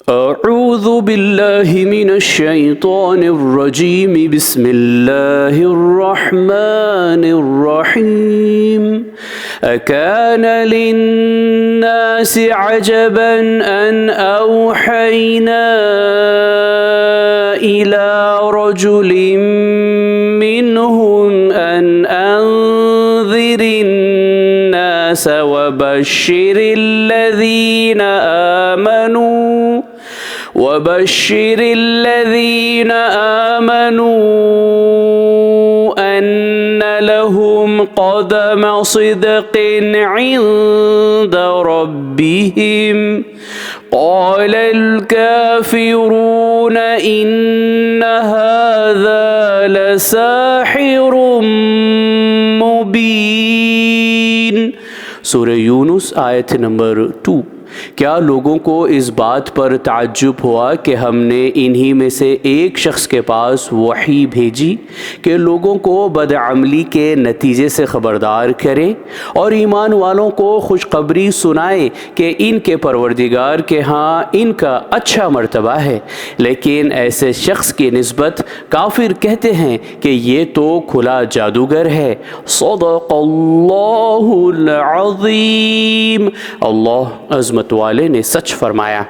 أعوذ بالله من الشيطان الرجيم بسم الله الرحمن الرحيم أكان للناس عجبا أن أوحينا إلى رجل منهم أن أنذر الناس وبشر الذين آمنوا أن لهم قدم صدق عند ربهم قال الكافرون إن هذا لساحر मुबीन। सूरह यूनुस आयत नंबर 2। क्या लोगों को इस बात पर ताज्जुब हुआ कि हमने इन्हीं में से एक शख्स के पास वही भेजी कि लोगों को बदअमली के नतीजे से ख़बरदार करे और ईमान वालों को खुशखबरी सुनाए कि इनके परवरदिगार के यहाँ इनका अच्छा मर्तबा है। लेकिन ऐसे शख्स की निस्बत काफिर कहते हैं कि ये तो खुला जादूगर है। सदक़ल्लाहुल अज़ीम। अल्लाह अज़मत वाले ने सच फरमाया।